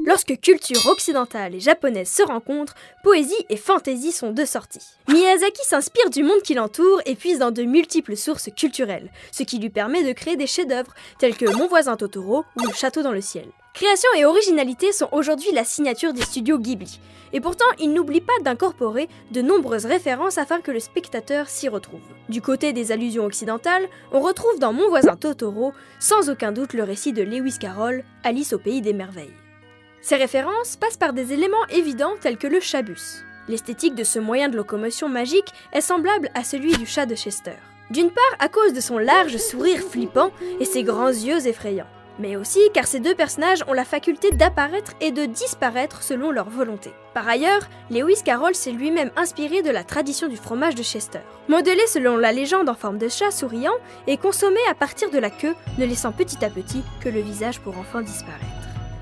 Lorsque culture occidentale et japonaise se rencontrent, poésie et fantaisie sont de sortie. Miyazaki s'inspire du monde qui l'entoure et puise dans de multiples sources culturelles, ce qui lui permet de créer des chefs-d'œuvre tels que Mon voisin Totoro ou Le château dans le ciel. Création et originalité sont aujourd'hui la signature des studios Ghibli, et pourtant il n'oublie pas d'incorporer de nombreuses références afin que le spectateur s'y retrouve. Du côté des allusions occidentales, on retrouve dans Mon voisin Totoro sans aucun doute le récit de Lewis Carroll, Alice au pays des merveilles. Ces références passent par des éléments évidents tels que le chat-bus. L'esthétique de ce moyen de locomotion magique est semblable à celui du chat de Chester. D'une part à cause de son large sourire flippant et ses grands yeux effrayants, mais aussi car ces deux personnages ont la faculté d'apparaître et de disparaître selon leur volonté. Par ailleurs, Lewis Carroll s'est lui-même inspiré de la tradition du fromage de Chester. Modelé selon la légende en forme de chat souriant et consommé à partir de la queue, ne laissant petit à petit que le visage pour enfant disparaître.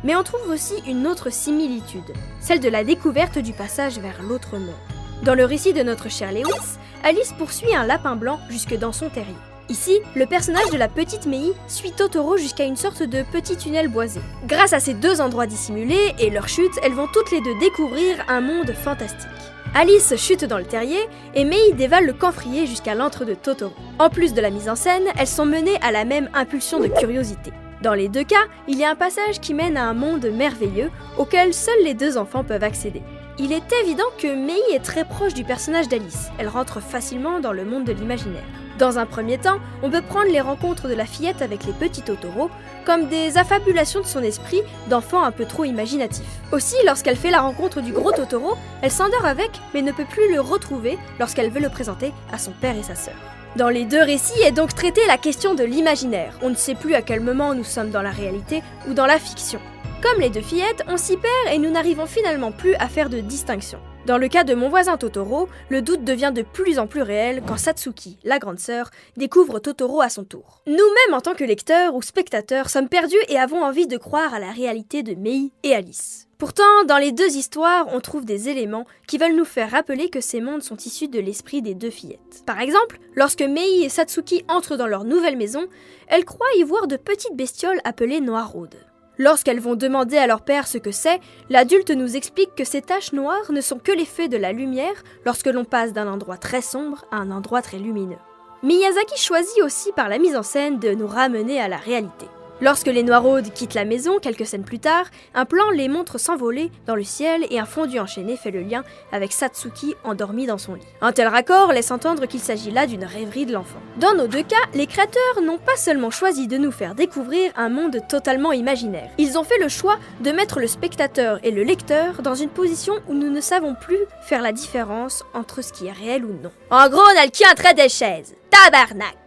Mais on trouve aussi une autre similitude, celle de la découverte du passage vers l'autre monde. Dans le récit de notre cher Lewis, Alice poursuit un lapin blanc jusque dans son terrier. Ici, le personnage de la petite Mei suit Totoro jusqu'à une sorte de petit tunnel boisé. Grâce à ces deux endroits dissimulés et leur chute, elles vont toutes les deux découvrir un monde fantastique. Alice chute dans le terrier et Mei dévale le camphrier jusqu'à l'antre de Totoro. En plus de la mise en scène, elles sont menées à la même impulsion de curiosité. Dans les deux cas, il y a un passage qui mène à un monde merveilleux auquel seuls les deux enfants peuvent accéder. Il est évident que Mei est très proche du personnage d'Alice, elle rentre facilement dans le monde de l'imaginaire. Dans un premier temps, on peut prendre les rencontres de la fillette avec les petits Totoro comme des affabulations de son esprit d'enfant un peu trop imaginatif. Aussi, lorsqu'elle fait la rencontre du gros Totoro, elle s'endort avec mais ne peut plus le retrouver lorsqu'elle veut le présenter à son père et sa sœur. Dans les deux récits est donc traitée la question de l'imaginaire. On ne sait plus à quel moment nous sommes dans la réalité ou dans la fiction. Comme les deux fillettes, on s'y perd et nous n'arrivons finalement plus à faire de distinction. Dans le cas de Mon voisin Totoro, le doute devient de plus en plus réel quand Satsuki, la grande sœur, découvre Totoro à son tour. Nous-mêmes en tant que lecteurs ou spectateurs sommes perdus et avons envie de croire à la réalité de Mei et Alice. Pourtant, dans les deux histoires, on trouve des éléments qui veulent nous faire rappeler que ces mondes sont issus de l'esprit des deux fillettes. Par exemple, lorsque Mei et Satsuki entrent dans leur nouvelle maison, elles croient y voir de petites bestioles appelées noiraudes. Lorsqu'elles vont demander à leur père ce que c'est, l'adulte nous explique que ces taches noires ne sont que l'effet de la lumière lorsque l'on passe d'un endroit très sombre à un endroit très lumineux. Miyazaki choisit aussi par la mise en scène de nous ramener à la réalité. Lorsque les noiraudes quittent la maison, quelques scènes plus tard, un plan les montre s'envoler dans le ciel et un fondu enchaîné fait le lien avec Satsuki endormi dans son lit. Un tel raccord laisse entendre qu'il s'agit là d'une rêverie de l'enfant. Dans nos deux cas, les créateurs n'ont pas seulement choisi de nous faire découvrir un monde totalement imaginaire. Ils ont fait le choix de mettre le spectateur et le lecteur dans une position où nous ne savons plus faire la différence entre ce qui est réel ou non. En gros, on a le cul en train des chaises. Tabarnak!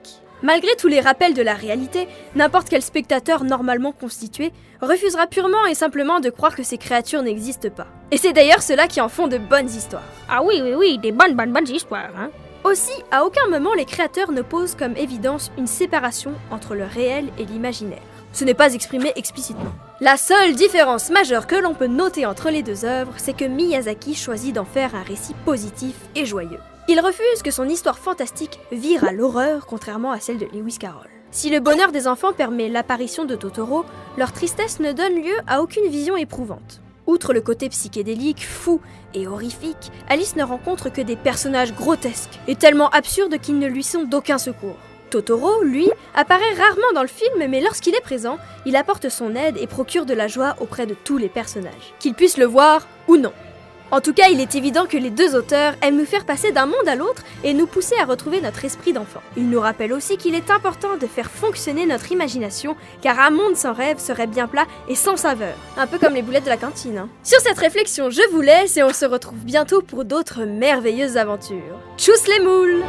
Malgré tous les rappels de la réalité, n'importe quel spectateur normalement constitué refusera purement et simplement de croire que ces créatures n'existent pas. Et c'est d'ailleurs ceux-là qui en font de bonnes histoires. Ah oui, des bonnes histoires, hein. Aussi, à aucun moment les créateurs ne posent comme évidence une séparation entre le réel et l'imaginaire. Ce n'est pas exprimé explicitement. La seule différence majeure que l'on peut noter entre les deux œuvres, c'est que Miyazaki choisit d'en faire un récit positif et joyeux. Il refuse que son histoire fantastique vire à l'horreur, contrairement à celle de Lewis Carroll. Si le bonheur des enfants permet l'apparition de Totoro, leur tristesse ne donne lieu à aucune vision éprouvante. Outre le côté psychédélique, fou et horrifique, Alice ne rencontre que des personnages grotesques et tellement absurdes qu'ils ne lui sont d'aucun secours. Totoro, lui, apparaît rarement dans le film, mais lorsqu'il est présent, il apporte son aide et procure de la joie auprès de tous les personnages, qu'ils puissent le voir ou non. En tout cas, il est évident que les deux auteurs aiment nous faire passer d'un monde à l'autre et nous pousser à retrouver notre esprit d'enfant. Ils nous rappellent aussi qu'il est important de faire fonctionner notre imagination, car un monde sans rêve serait bien plat et sans saveur. Un peu comme les boulettes de la cantine, hein. Sur cette réflexion, je vous laisse et on se retrouve bientôt pour d'autres merveilleuses aventures. Tchuss les moules!